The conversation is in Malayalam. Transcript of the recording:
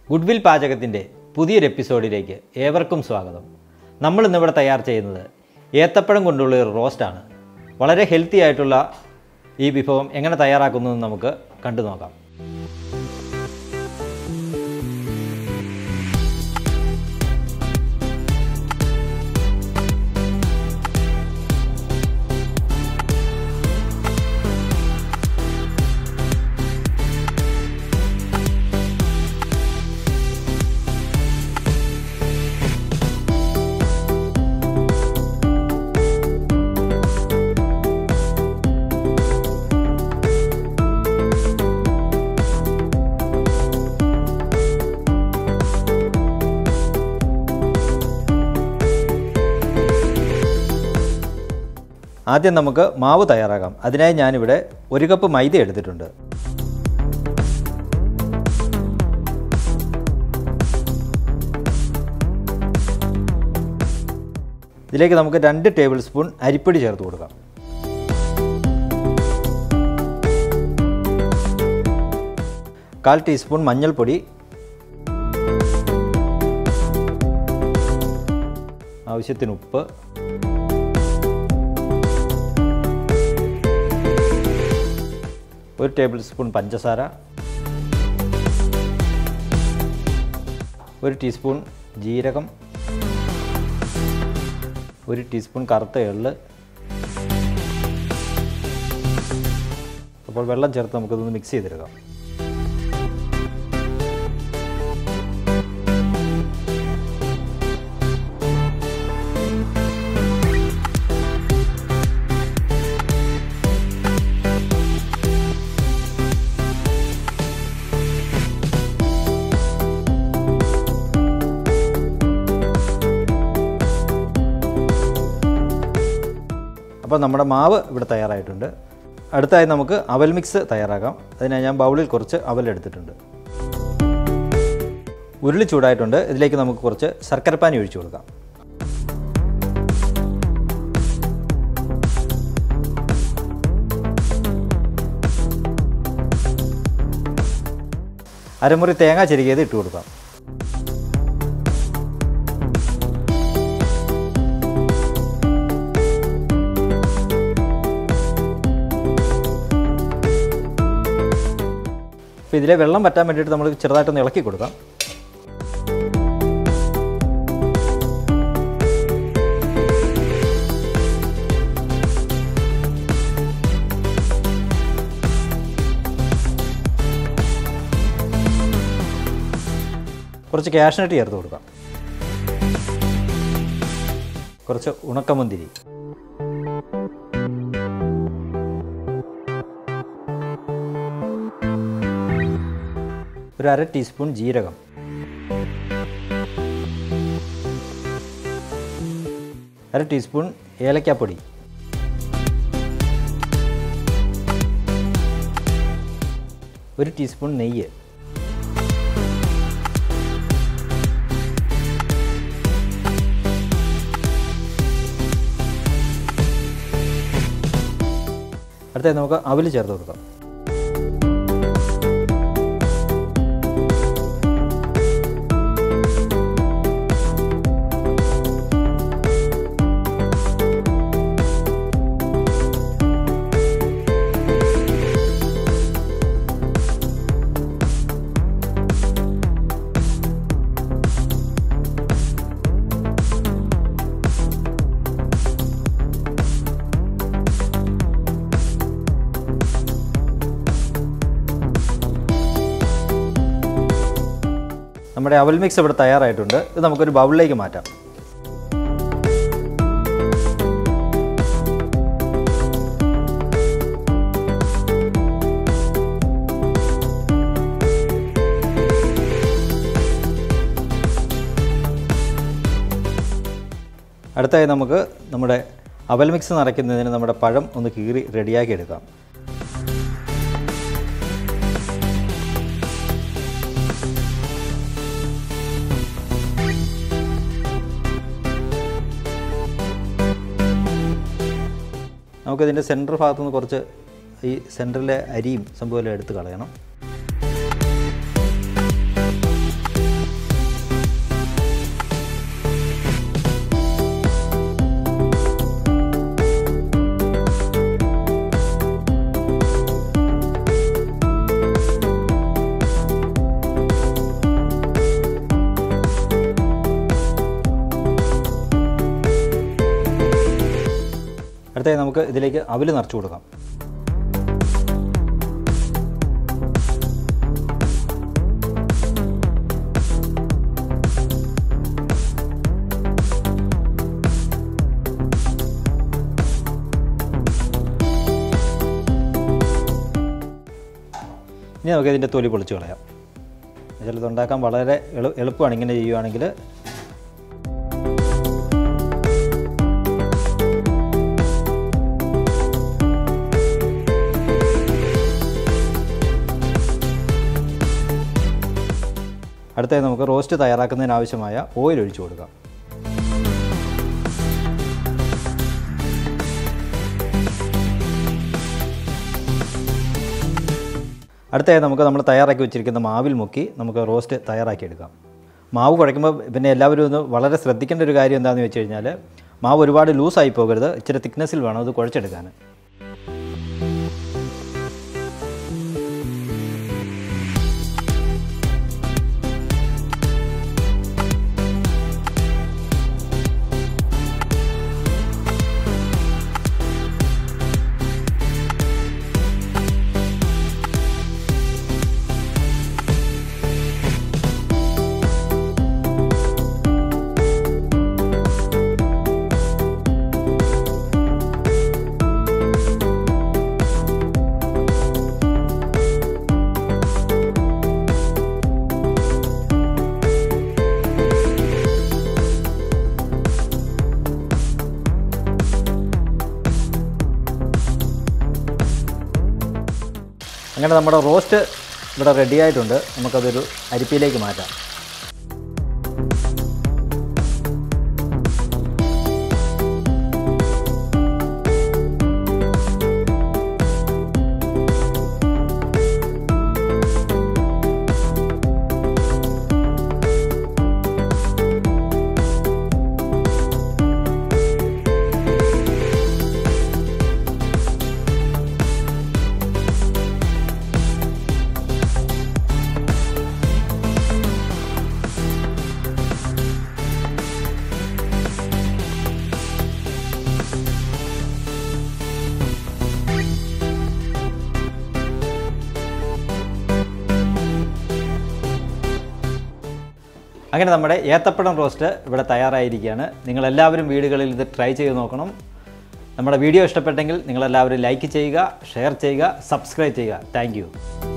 ഗുഡ്വിൽ പാചകത്തിൻ്റെ പുതിയൊരു എപ്പിസോഡിലേക്ക് ഏവർക്കും സ്വാഗതം. നമ്മൾ ഇന്നിവിടെ തയ്യാർ ചെയ്യുന്നത് ഏത്തപ്പഴം കൊണ്ടുള്ള ഒരു റോസ്റ്റാണ്. വളരെ ഹെൽത്തി ആയിട്ടുള്ള ഈ വിഭവം എങ്ങനെ തയ്യാറാക്കുന്നതെന്ന് നമുക്ക് കണ്ടു നോക്കാം. ആദ്യം നമുക്ക് മാവ് തയ്യാറാക്കാം. അതിനായി ഞാനിവിടെ 1 കപ്പ് മൈദ എടുത്തിട്ടുണ്ട്. ഇതിലേക്ക് നമുക്ക് 2 ടേബിൾ സ്പൂൺ അരിപ്പൊടി ചേർത്ത് കൊടുക്കാം. കാൽ ടീസ്പൂൺ മഞ്ഞൾപ്പൊടി, ആവശ്യത്തിന് ഉപ്പ്, ഒരു ടേബിൾ സ്പൂൺ പഞ്ചസാര, 1 ടീസ്പൂൺ ജീരകം, 1 ടീസ്പൂൺ കറുത്ത എള്ള്. അപ്പോൾ വെള്ളം ചേർത്ത് നമുക്കിതൊന്ന് മിക്സ് ചെയ്തെടുക്കാം. അപ്പോൾ നമ്മുടെ മാവ് ഇവിടെ തയ്യാറായിട്ടുണ്ട്. അടുത്തായി നമുക്ക് അവൽ മിക്സ് തയ്യാറാക്കാം. അതിനായി ഞാൻ ബൗളിൽ കുറച്ച് അവൽ എടുത്തിട്ടുണ്ട്. ഉരുളി ചൂടായിട്ടുണ്ട്. ഇതിലേക്ക് നമുക്ക് കുറച്ച് ശർക്കരപ്പാനി ഒഴിച്ചു കൊടുക്കാം. അരമുറി തേങ്ങ ചിരകിയത് ഇട്ട് കൊടുക്കാം. അപ്പോൾ ഇതിലെ വെള്ളം വറ്റാൻ വേണ്ടിയിട്ട് നമ്മൾ ചെറുതായിട്ടൊന്ന് ഇളക്കി കൊടുക്കാം. കുറച്ച് കാഷ്നട്ട് ചേർത്ത് കൊടുക്കാം. കുറച്ച് ഉണക്കമുന്തിരി, ഒരു 1/2 ടീസ്പൂൺ ജീരകം, 1/2 ടീസ്പൂൺ ഏലക്കാപ്പൊടി, ഒരു ടീസ്പൂൺ നെയ്യ്, അടുത്തായി നമുക്ക് അവൽ ചേർത്ത് കൊടുക്കാം. നമ്മുടെ അവൽ മിക്സ് ഇവിടെ തയ്യാറായിട്ടുണ്ട്. ഇത് നമുക്കൊരു ബൗളിലേക്ക് മാറ്റാം. അടുത്തായി നമുക്ക് നമ്മുടെ അവൽ മിക്സ് നിറയ്ക്കുന്നതിന് നമ്മുടെ പഴം ഒന്ന് കീറി റെഡിയാക്കി എടുക്കാം. നമുക്കിതിൻ്റെ സെൻറ്റർ ഭാഗത്തുനിന്ന് കുറച്ച് ഈ സെൻറ്ററിലെ അരിയും സംഭവം എടുത്ത് കളയണം. അടുത്തതായി നമുക്ക് ഇതിലേക്ക് അവിൽ നിറച്ച് കൊടുക്കാം. ഇനി നമുക്ക് ഇതിൻ്റെ തൊലി പൊളിച്ച് കളയാം. ചിലത് ഉണ്ടാക്കാൻ വളരെ എളുപ്പമാണ് ഇങ്ങനെ ചെയ്യുകയാണെങ്കിൽ. അടുത്തായി നമുക്ക് റോസ്റ്റ് തയ്യാറാക്കുന്നതിനാവശ്യമായ ഓയിൽ ഒഴിച്ചു കൊടുക്കാം. അടുത്തായി നമുക്ക് നമ്മൾ തയ്യാറാക്കി വെച്ചിരിക്കുന്ന മാവിൽ മുക്കി നമുക്ക് റോസ്റ്റ് തയ്യാറാക്കിയെടുക്കാം. മാവ് കുഴയ്ക്കുമ്പോൾ പിന്നെ എല്ലാവരും ഒന്ന് വളരെ ശ്രദ്ധിക്കേണ്ട ഒരു കാര്യം എന്താണെന്ന് വെച്ച് കഴിഞ്ഞാൽ മാവ് ഒരുപാട് ലൂസായി പോകരുത്, ഇച്ചിരി തിക്നെസ്സിൽ വേണം അത് കുഴച്ചെടുക്കാൻ. അങ്ങനെ നമ്മുടെ റോസ്റ്റ് ഇവിടെ റെഡി ആയിട്ടുണ്ട്. നമുക്കതൊരു അരിപ്പയിലേക്ക് മാറ്റാം. അങ്ങനെ നമ്മുടെ ഏത്തപ്പഴം റോസ്റ്റ് ഇവിടെ തയ്യാറായിരിക്കുകയാണ്. നിങ്ങളെല്ലാവരും വീടുകളിൽ ഇത് ട്രൈ ചെയ്ത് നോക്കണം. നമ്മുടെ വീഡിയോ ഇഷ്ടപ്പെട്ടെങ്കിൽ നിങ്ങളെല്ലാവരും ലൈക്ക് ചെയ്യുക, ഷെയർ ചെയ്യുക, സബ്സ്ക്രൈബ് ചെയ്യുക. താങ്ക്